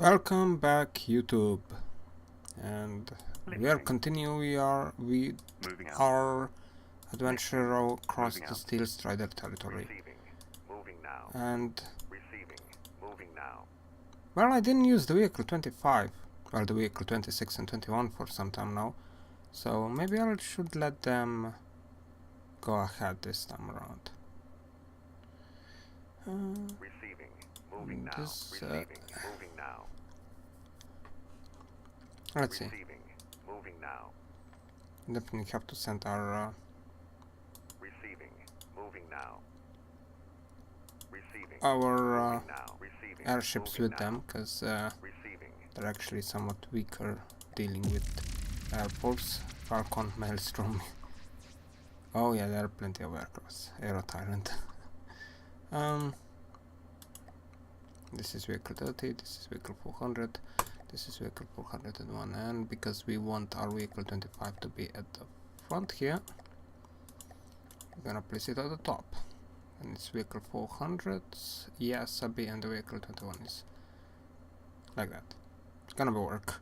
Welcome back, YouTube, and we are continuing our adventure across the Steel Strider territory. And well, I didn't use the vehicle 25, well, the vehicle 26 and 21 for some time now, so maybe I should let them go ahead this time around. Let's see. Definitely have to send our airships with them, because they're actually somewhat weaker dealing with Air Force, Falcon, Maelstrom. Oh yeah, there are plenty of aircrafts. Aero Tyrant. This is vehicle 30, this is vehicle 400, this is vehicle 401, and because we want our vehicle 25 to be at the front here, we're gonna place it at the top. And it's vehicle 400, yeah, Sabi, and the vehicle 21 is like that. It's gonna work.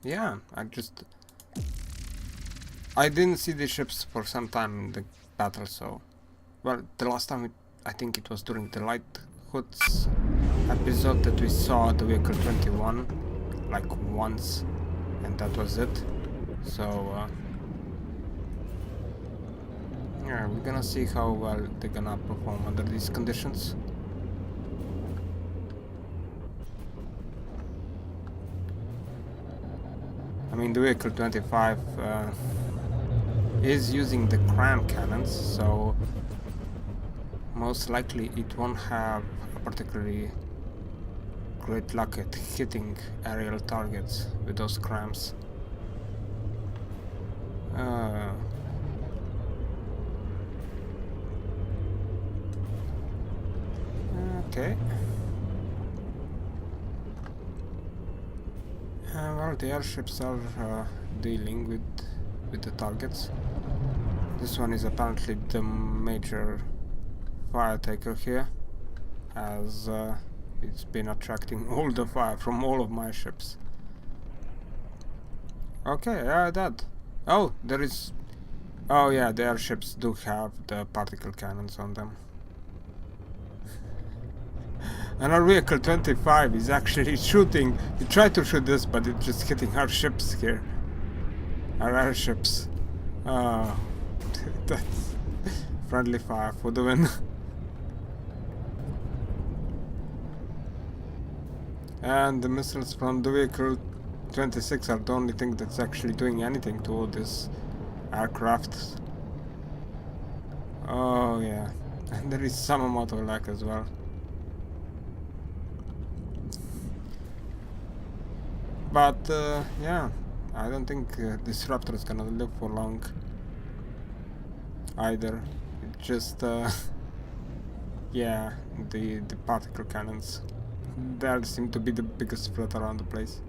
Yeah, I didn't see the ships for some time in the battle, so... Well, the last time I think it was during the Light Hoods episode that we saw the vehicle 21, like once, and that was it. So, yeah, we're gonna see how well they're gonna perform under these conditions. I mean, the vehicle 25 is using the cram cannons, so most likely it won't have a particularly great luck at hitting aerial targets with those crams. Okay. Well, the airships are dealing with the targets. This one is apparently the major fire taker here, as it's been attracting all the fire from all of my ships. Okay, that. Oh, there is... Oh yeah, the airships do have the particle cannons on them. And our vehicle 25 is actually shooting. He tried to shoot this, but it's just hitting our ships here. Our airships. Oh, that's friendly fire for the win. And the missiles from the vehicle 26 are the only thing that's actually doing anything to all these aircraft. Oh yeah, and there is some amount of lag as well. But yeah, I don't think this Raptor is gonna live for long either. It just yeah, the particle cannons. They seem to be the biggest threat around the place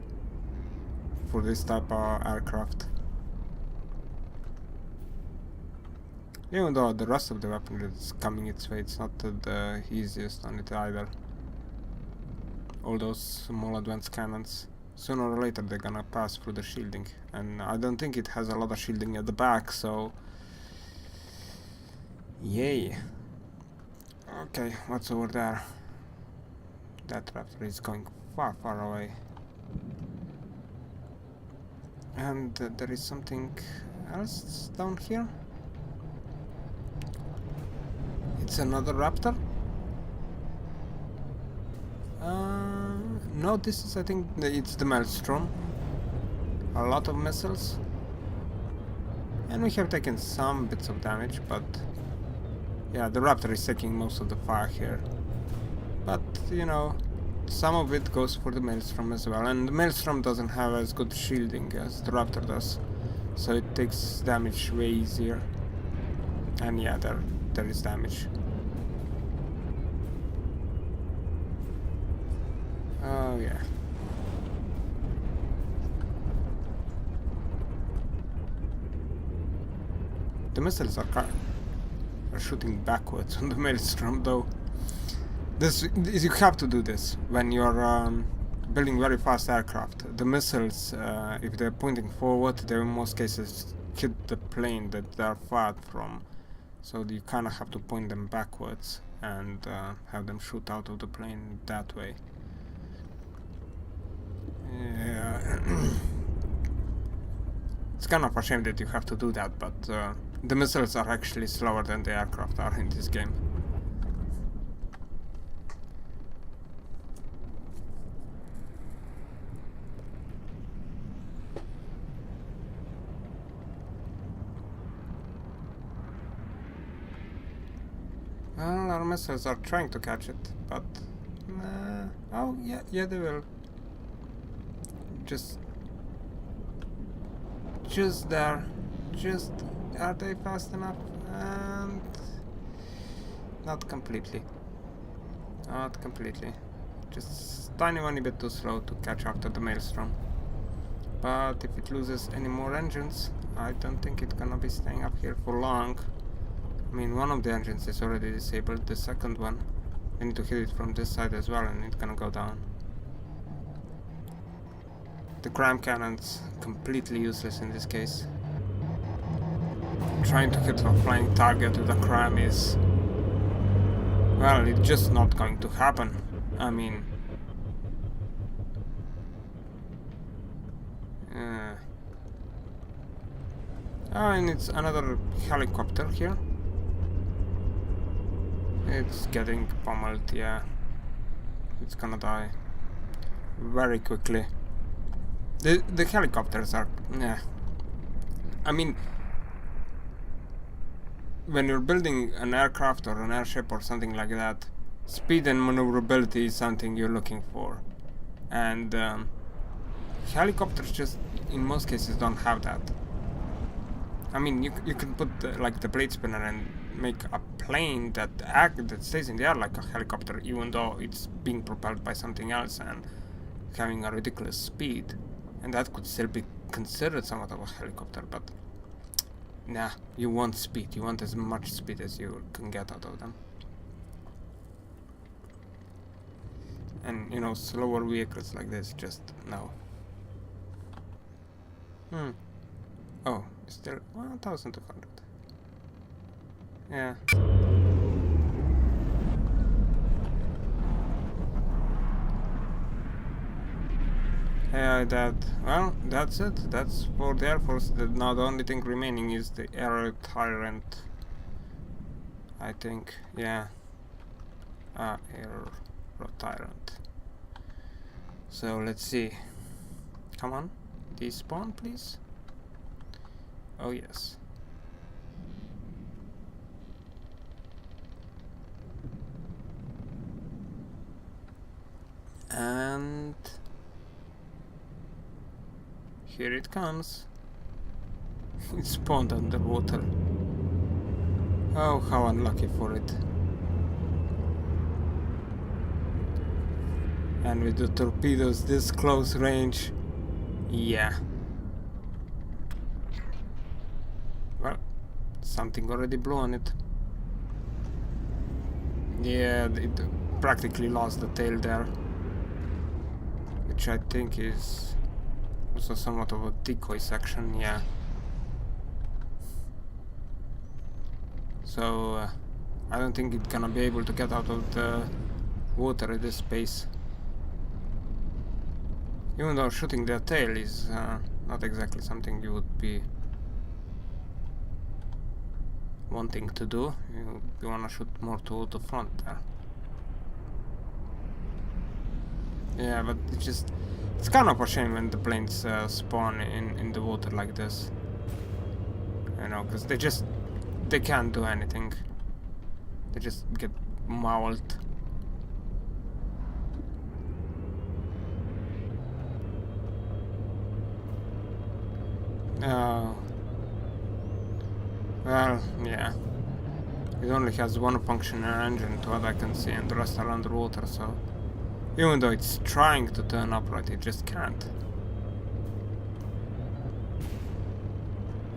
for this type of aircraft. Even though the rest of the weaponry is coming its way, it's not the easiest on it either. All those small advanced cannons, sooner or later they're gonna pass through the shielding, and I don't think it has a lot of shielding at the back, so yay. Okay, what's over there? That Raptor is going far, far away. And there is something else down here. It's another Raptor? No, this is, I think, it's the Maelstrom. A lot of missiles. And we have taken some bits of damage, but... Yeah, the Raptor is taking most of the fire here. But, you know, some of it goes for the Maelstrom as well. And the Maelstrom doesn't have as good shielding as the Raptor does. So it takes damage way easier. And yeah, there is damage. Oh yeah. The missiles are shooting backwards on the Maelstrom though. You have to do this when you're building very fast aircraft. The missiles, if they're pointing forward, they in most cases hit the plane that they're fired from. So you kind of have to point them backwards and have them shoot out of the plane that way. Yeah. It's kind of a shame that you have to do that, but the missiles are actually slower than the aircraft are in this game. Well, our missiles are trying to catch it, but oh yeah, they will. Just there. Just, are they fast enough? And not completely. Not completely. Just tiny bit too slow to catch after the maelstrom. But if it loses any more engines, I don't think it's gonna be staying up here for long. I mean, one of the engines is already disabled, the second one, we need to hit it from this side as well and it's gonna go down. The crime cannon's completely useless in this case. Trying to hit a flying target with a crime is... well, it's just not going to happen. I mean... oh, and it's another helicopter here. It's getting pummeled, yeah. It's gonna die very quickly. The helicopters are... yeah. I mean... when you're building an aircraft or an airship or something like that, speed and maneuverability is something you're looking for. And helicopters just, in most cases, don't have that. I mean, you can put like the blade spinner and make a plane that stays in the air like a helicopter, even though it's being propelled by something else and having a ridiculous speed, and that could still be considered somewhat of a helicopter. But nah, you want speed. You want as much speed as you can get out of them. And you know, slower vehicles like this, just no. Oh, still 1,200. Yeah. Well, that's it. That's for the Air Force. Now the only thing remaining is the Air Tyrant. I think, yeah. Air Tyrant. So let's see. Come on, despawn, please. Oh yes. And here it comes. It spawned underwater. Oh, how unlucky for it. And with the torpedoes this close range, yeah. Well, something already blew on it. Yeah, it practically lost the tail there, which I think is also somewhat of a decoy section, yeah. So I don't think it's gonna be able to get out of the water at this pace. Even though shooting the tail is not exactly something you would be wanting to do. You wanna shoot more to the front there. Yeah, but it's kind of a shame when the planes spawn in the water like this. You know, because they can't do anything. They just get mauled. Oh. Well, yeah. It only has one functional engine to what I can see, and the rest are underwater, so... even though it's trying to turn upright, it just can't.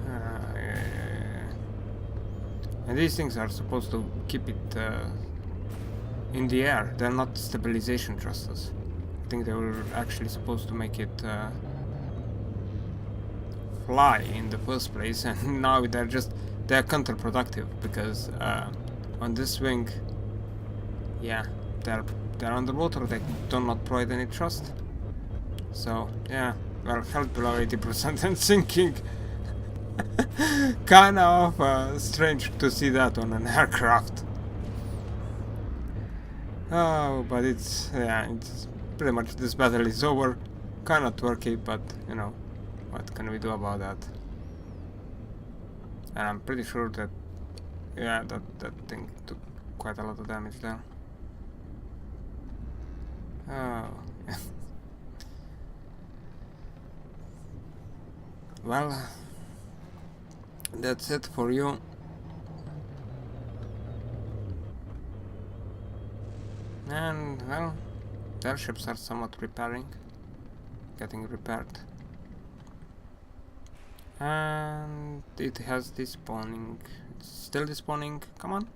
Yeah. And these things are supposed to keep it in the air. They're not stabilization thrusters. I think they were actually supposed to make it fly in the first place, and now they're counterproductive because on this wing, yeah, they're underwater. They do not provide any thrust. So yeah, well, held below 80% and sinking. Kind of strange to see that on an aircraft. Oh, but it's pretty much, this battle is over. Kinda twerky, but you know, what can we do about that? And I'm pretty sure that, yeah, that thing took quite a lot of damage there. Oh. Well, that's it for you. And, well, their ships are somewhat getting repaired. And it has despawning. It's still despawning. Come on.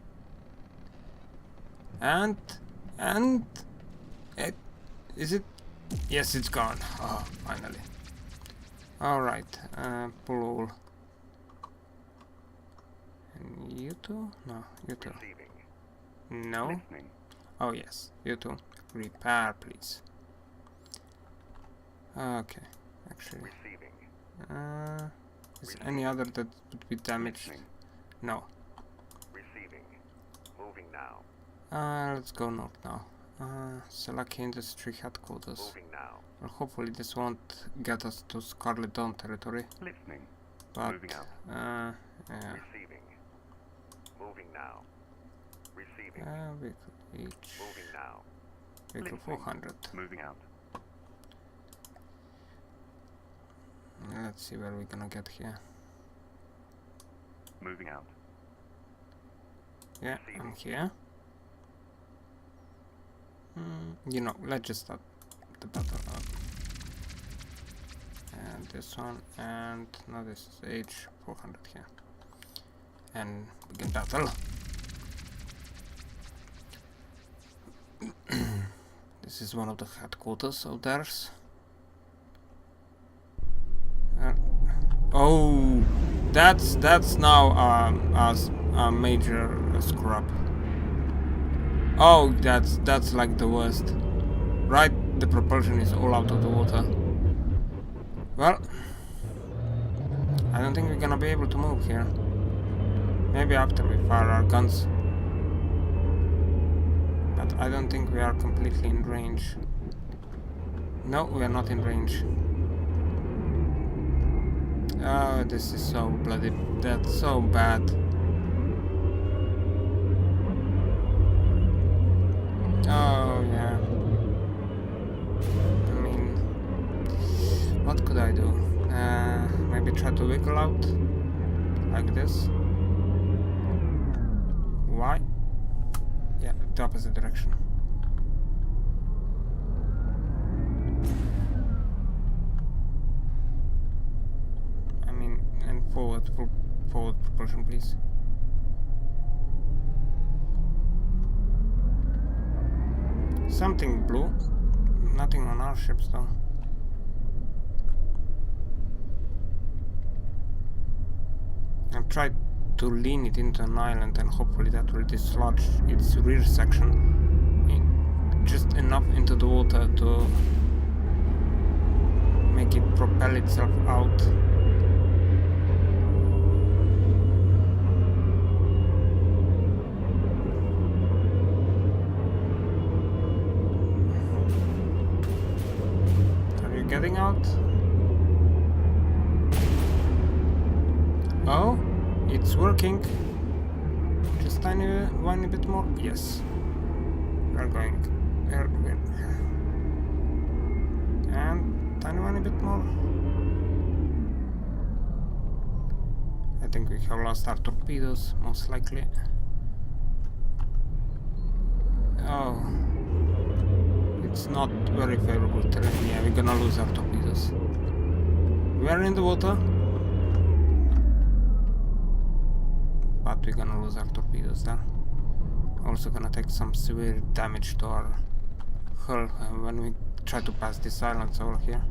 And is it? Yes, it's gone. Oh, finally. All right. Pull all. And you two? No, you two. No. Listening. Oh yes, you two. Repair, please. Okay, actually. Receiving. Is any other that would be damaged? Listening. No. Receiving. Moving now. Let's go north now. Selaki Industry Headquarters. Moving now. Well, hopefully this won't get us to Scarlet Dawn territory. Listening. But, Moving out. yeah. Receiving. Moving now. Receiving. Vehicle each. Moving now. Vehicle Listening. 400. Moving out. Let's see where we're gonna get here. Moving out. Yeah, I'm here. You know, let's just start the battle up. And this one, and now this is H400 here. And begin battle. This is one of the headquarters of theirs. Oh, that's now a major scrub. Oh, that's like the worst. Right, the propulsion is all out of the water. Well, I don't think we're gonna be able to move here. Maybe after we fire our guns. But I don't think we are completely in range. No, we are not in range. Oh, this is so bloody... That's so bad. Oh, yeah. I mean... What could I do? Maybe try to wiggle out? Like this? Why? Yeah, the opposite direction. Forward propulsion, please. Something blue. Nothing on our ships though. I've tried to lean it into an island and hopefully that will dislodge its rear section just enough into the water to make it propel itself out. Getting out? Oh, it's working. Just tiny bit more. Yes, we're going. And tiny bit more. I think we have lost our torpedoes, most likely. Oh. It's not very favorable terrain. Yeah, we're gonna lose our torpedoes. We are in the water, but we're gonna lose our torpedoes there. also gonna take some severe damage to our hull when we try to pass these islands over here.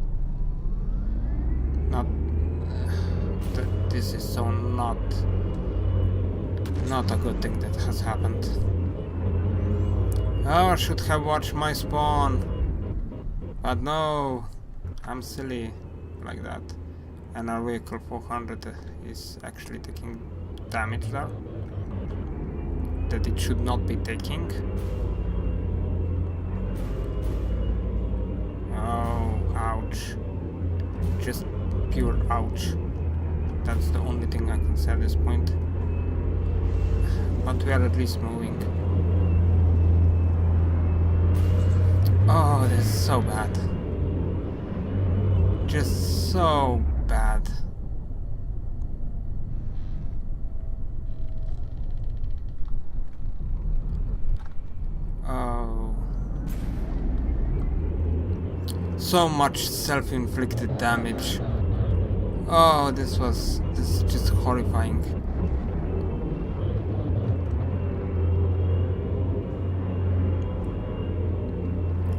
Not this is so not a good thing that has happened. Oh, I should have watched my spawn, but no, I'm silly like that. And our vehicle 400 is actually taking damage there that it should not be taking. Oh, ouch. Just pure ouch. That's the only thing I can say at this point. But we are at least moving. Oh, this is so bad. Just so bad. Oh. So much self-inflicted damage. Oh, this is just horrifying.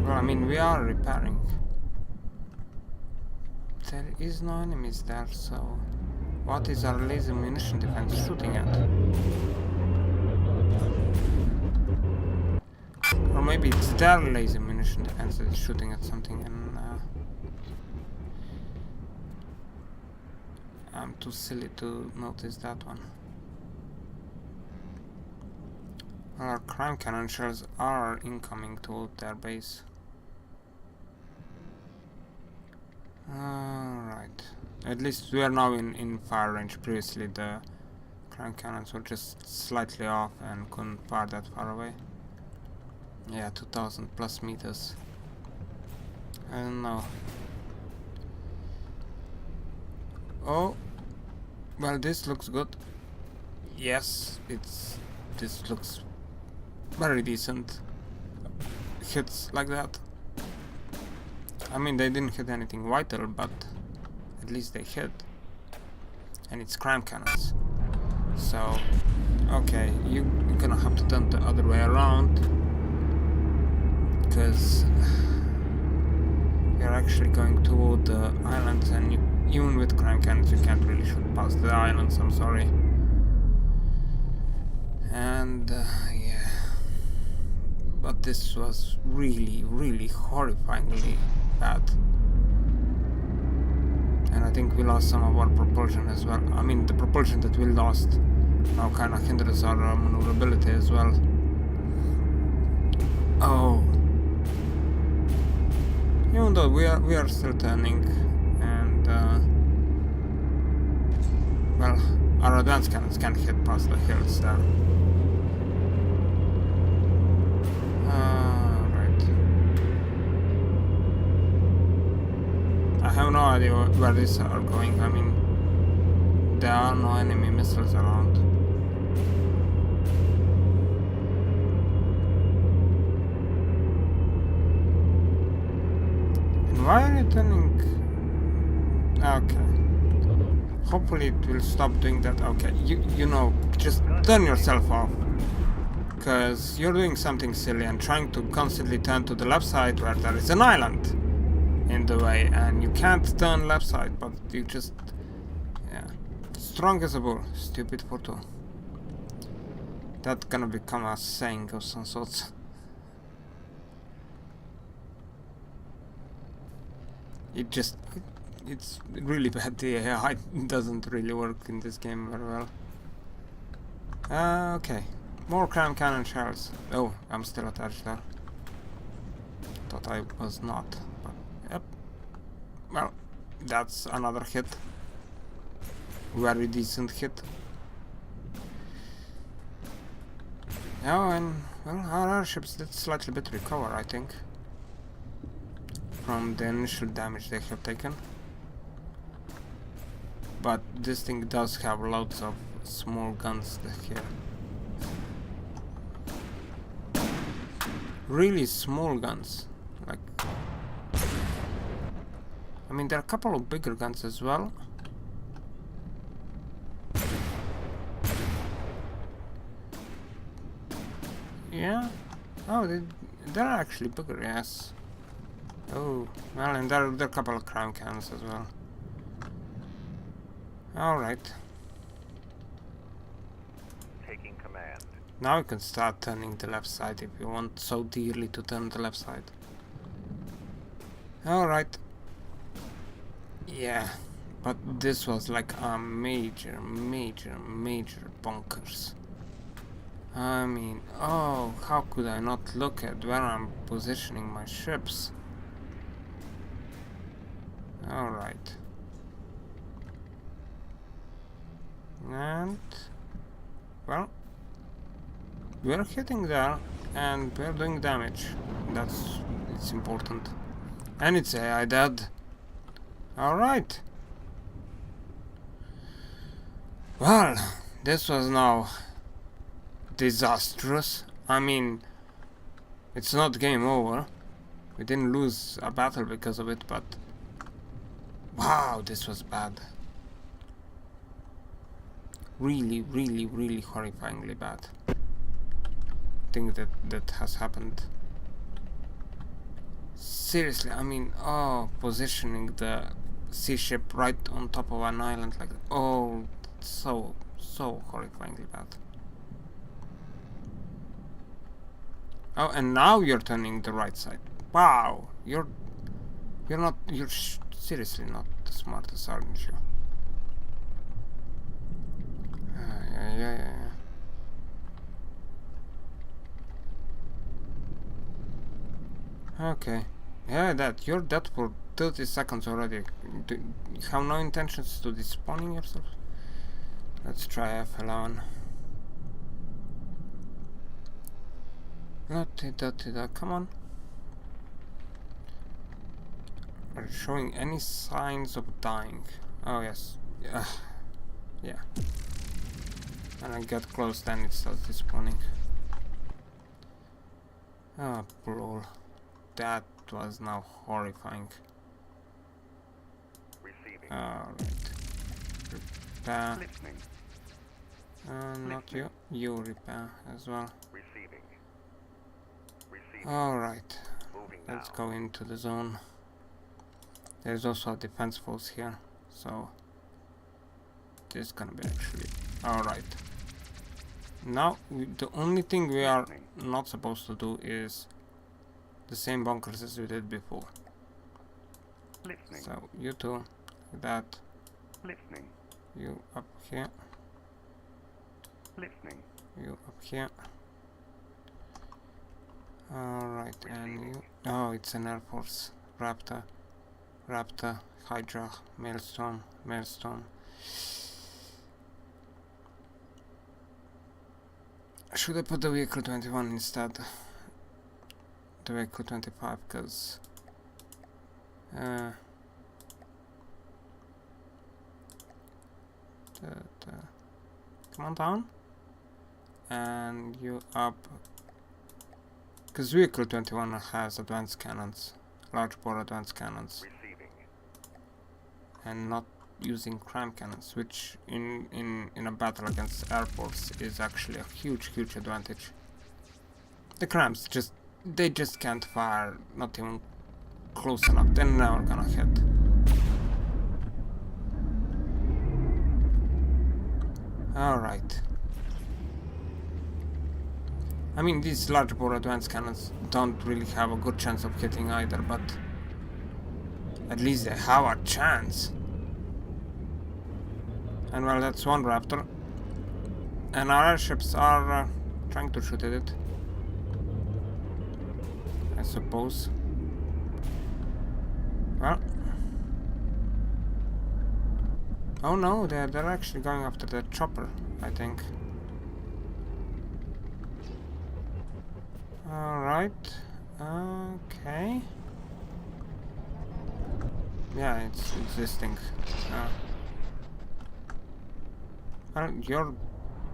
Well, I mean, we are repairing. There is no enemies there, so what is our laser munition defense shooting at? Or maybe it's their laser munition defense that is shooting at something, and I'm too silly to notice that one. Our crime cannon shells are incoming toward their base. Alright. At least we are now in fire range. Previously the crime cannons were just slightly off and couldn't fire that far away. Yeah, 2000 plus meters. I don't know. Oh, well, this looks good. Yes, this looks very decent. Hits like that. I mean, they didn't hit anything vital, but at least they hit. And it's crime cannons. So, okay, you're gonna have to turn the other way around, because you're actually going toward the islands, and even with crime cannons you can't really shoot past the islands, I'm sorry. And yeah, but this was really, really horrifyingly bad. And I think we lost some of our propulsion as well. I mean, the propulsion that we lost now kind of hinders our maneuverability as well. Oh, even though we are still turning, and well, our advanced cannons can't hit past the hills there. Right. I have no idea where these are going. I mean, there are no enemy missiles around. And why are you turning? Okay. Hopefully it will stop doing that. Okay, you know, just turn yourself off. Because you're doing something silly and trying to constantly turn to the left side where there is an island in the way, and you can't turn left side, but you just, yeah, strong as a bull, stupid photo. That's gonna become a saying of some sorts. It's really bad. The AI doesn't really work in this game very well. Okay. More crime cannon shells. Oh, I'm still attached there. Thought I was not. But, yep. Well, that's another hit. Very decent hit. Oh, and well, our airships did slightly bit recover, I think, from the initial damage they have taken. But this thing does have lots of small guns here. Really small guns, like, I mean, there are a couple of bigger guns as well. Oh, they're actually bigger, yes. Oh, well, and there are a couple of crime cans as well. Alright. Taking command. Now we can start turning the left side if you want so dearly to turn the left side. Alright. Yeah. But this was like a major bonkers. I mean, oh, how could I not look at where I'm positioning my ships? Alright. And, well, we're hitting there and we're doing damage. It's important. And it's AI dead. Alright. Well, this was now disastrous. I mean, it's not game over. We didn't lose a battle because of it, but wow, this was bad. Really horrifyingly bad thing that has happened. Seriously, I mean, oh, positioning the sea ship right on top of an island like, oh, so horrifyingly bad. Oh, and now you're turning the right side. Wow, you're seriously not the smartest, aren't you? Yeah. Okay. Yeah, you're dead for 30 seconds already. Do you have no intentions to despawning yourself? Let's try F11. Come on. Are you showing any signs of dying? Oh yes. Yeah. When I get close, then it starts despawning. Oh, bro. That was now horrifying. Receiving. Alright. Repair. Listening. Not you. You repair as well. Receiving. Receiving. Alright. Moving Let's now. go into the zone. There's also a defense force here, so this is gonna be actually alright. Now, the only thing we are not supposed to do is the same bunkers as we did before. Listening. So, you two, like that. Listening. You up here. Listening. You up here. Alright, and you... Oh, it's an Air Force. Raptor, Hydra, Maelstrom. Should I put the vehicle 21 instead? The vehicle 25, because... come on down. And you up... Because vehicle 21 has advanced cannons. Large bore advanced cannons. Receiving. And not using crime cannons, which in a battle against Air Force is actually a huge advantage. The crimes they just can't fire, not even close enough. They're never gonna hit. Alright. I mean, these large bore advanced cannons don't really have a good chance of hitting either, but at least they have a chance. And well, that's one Raptor. And our airships are trying to shoot at it, I suppose. Well. Oh no, they're actually going after the chopper, I think. Alright. Okay. Yeah, it's existing. Well, you're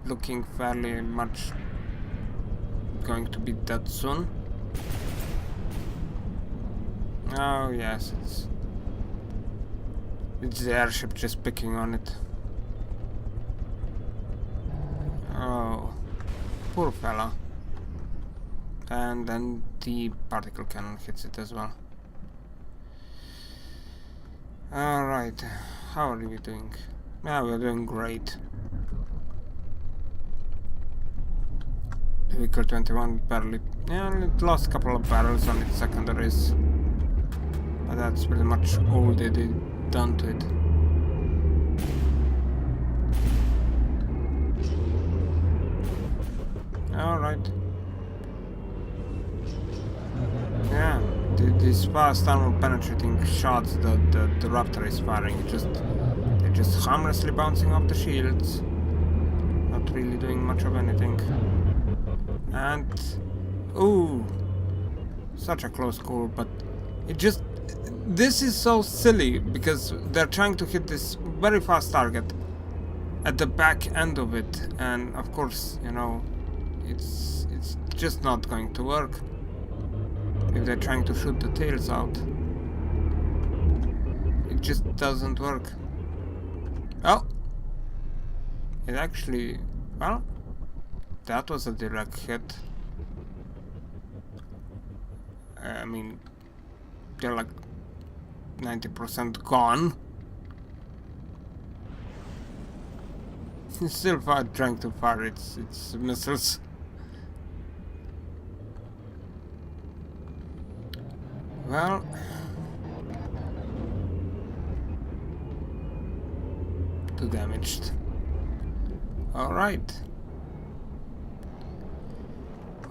looking fairly much going to be dead soon. Oh yes, it's the airship just picking on it. Oh, poor fella. And then the particle cannon hits it as well. Alright, how are we doing? Yeah, we're doing great. Vehicle 21 barely... yeah, it lost a couple of barrels on its secondaries. But that's pretty much all they did done to it. Alright. Yeah, these fast armor penetrating shots that the Raptor is firing, they're just harmlessly bouncing off the shields. Not really doing much of anything. And... ooh! Such a close call, but it just... this is so silly, because they're trying to hit this very fast target at the back end of it, and of course, you know, it's just not going to work if they're trying to shoot the tails out. It just doesn't work. Oh! It actually... well, that was a direct hit. I mean, they're like 90% gone. It's still trying to fire its missiles. Well, too damaged. Alright.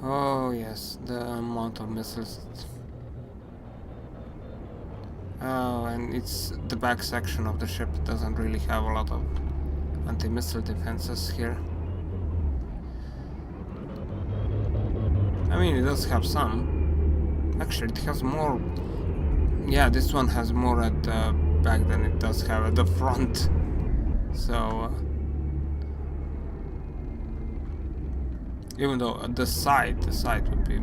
Oh yes, the amount of missiles. Oh, and it's the back section of the ship doesn't really have a lot of anti-missile defenses here. I mean, it does have some. Actually, it has more. Yeah, this one has more at the back than it does have at the front. So, even though at the side would be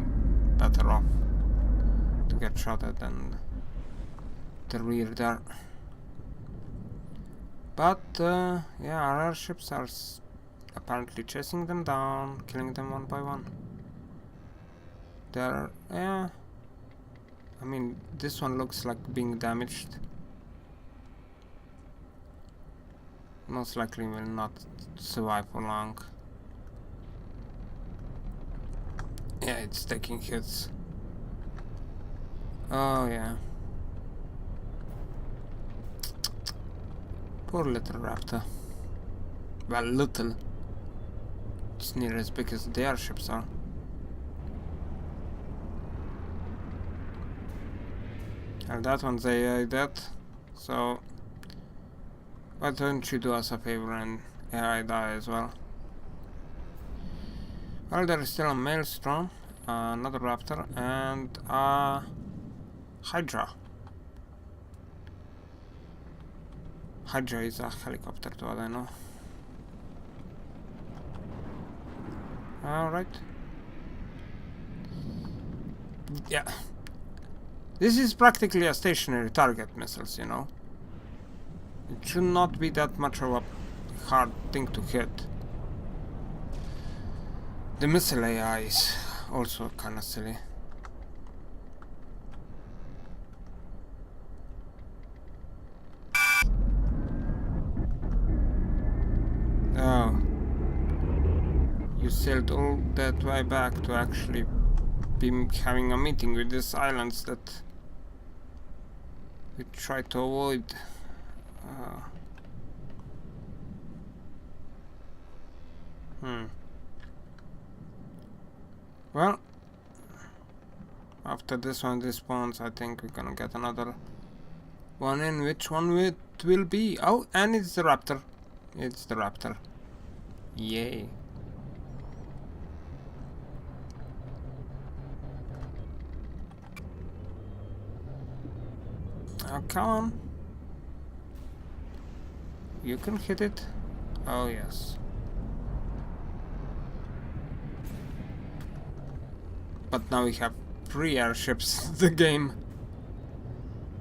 better off to get shot at than the rear there. But yeah, our airships are apparently chasing them down, killing them one by one. They're, yeah, I mean, this one looks like being damaged. Most likely will not survive for long. Yeah, it's taking hits. Oh yeah. Poor little Raptor. Well, little. It's near as big as the airships are. And that one's AI dead, so why don't you do us a favor and AI die as well? Well, there is still a Maelstrom, another Raptor, and a Hydra. Hydra is a helicopter, to what I know. Alright. Yeah. This is practically a stationary target missiles, you know. It should not be that much of a hard thing to hit. The missile AI is also kinda silly. Oh. You sailed all that way back to actually be having a meeting with these islands that we try to avoid. Well, after this one respawns, I think we're gonna get another one in. Which one it will be? Oh, and it's the Raptor. It's the Raptor. Yay. Oh, come on. You can hit it. Oh, yes. But now we have 3 airships in the game.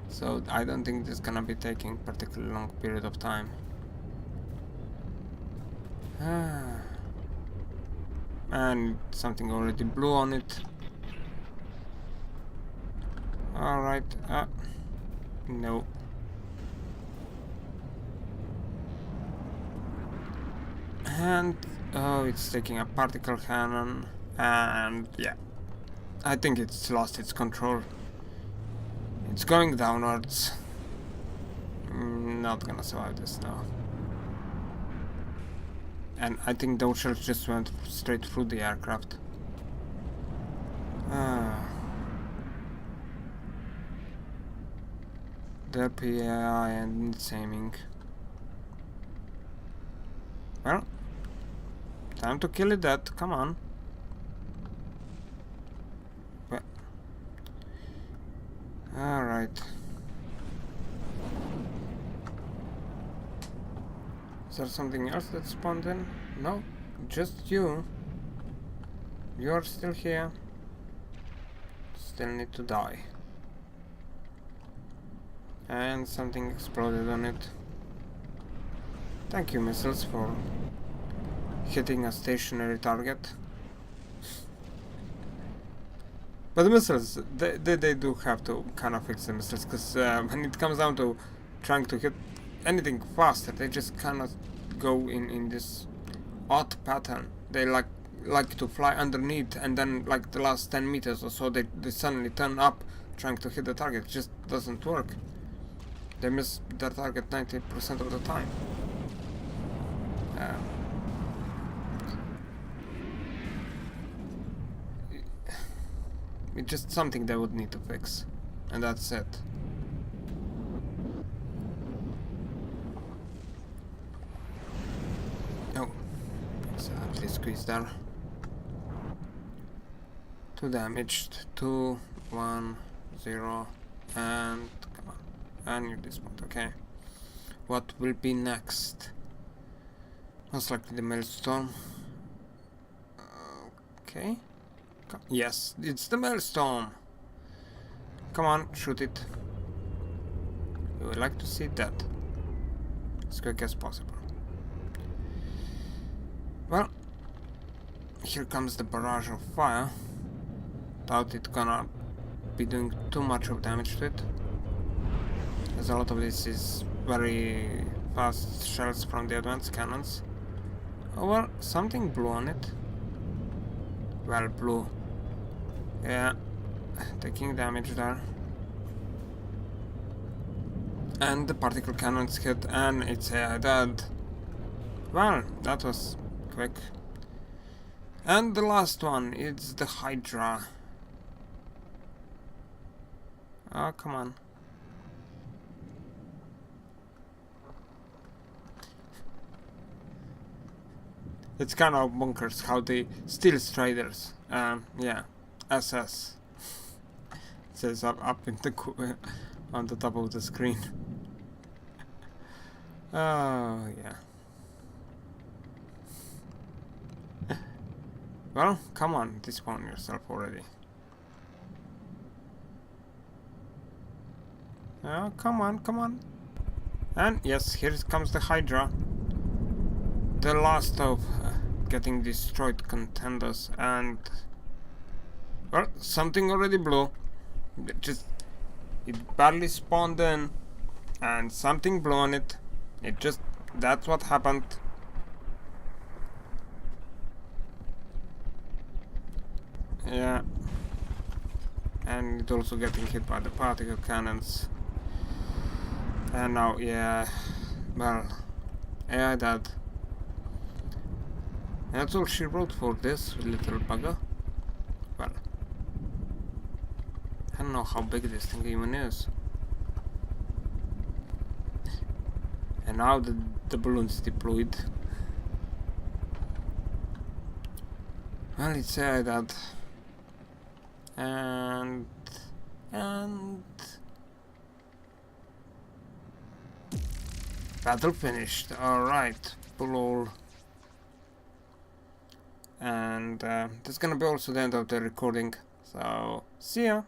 So I don't think this is gonna be taking particularly long period of time. And something already blew on it. Alright, no. And, oh, it's taking a particle cannon, and yeah. I think it's lost its control. It's going downwards. Not gonna survive this now. And I think those shells just went straight through the aircraft. The PAI and its aiming. Well, time to kill it dead, come on. Well, alright. Is there something else that spawned in? No, just you. You're still here. Still need to die. And something exploded on it. Thank you, missiles, for hitting a stationary target. But the missiles, they do have to kind of fix the missiles, because when it comes down to trying to hit anything faster, they just cannot go in this odd pattern. They like to fly underneath, and then like the last 10 meters or so they suddenly turn up trying to hit the target. It just doesn't work. They miss their target 90% of the time. It's just something they would need to fix, and that's it. Oh, exactly, squeeze there. 2 damaged, 2, 1, 0, and come on, and you dismount. Okay, what will be next? Most likely the Maelstrom. Okay. Yes, it's the Maelstrom. Come on, shoot it. We would like to see that as quick as possible. Well, here comes the barrage of fire. Doubt it's gonna be doing too much of damage to it, as a lot of this is very fast shells from the advanced cannons. Oh well, something blew on it. Well, blue. Yeah, taking damage there. And the particle cannons hit, and it's dead. Well, that was quick. And the last one, it's the Hydra. Oh, come on. It's kind of bonkers how they steal Striders. Yeah, SS. It says up in the on the top of the screen. Oh yeah. Well, come on, despawn yourself already. Oh, come on, come on. And yes, here comes the Hydra. The last of getting destroyed contenders, and well, something already blew. It barely spawned in, and something blew on it. That's what happened. Yeah. And it's also getting hit by the particle cannons. And now, yeah, well, AI died. That's all she wrote for this little bugger. Well, I don't know how big this thing even is. And now the balloon's deployed. Well, it's AI died. And battle finished. Alright, pull. And that's gonna be also the end of the recording. So, see ya!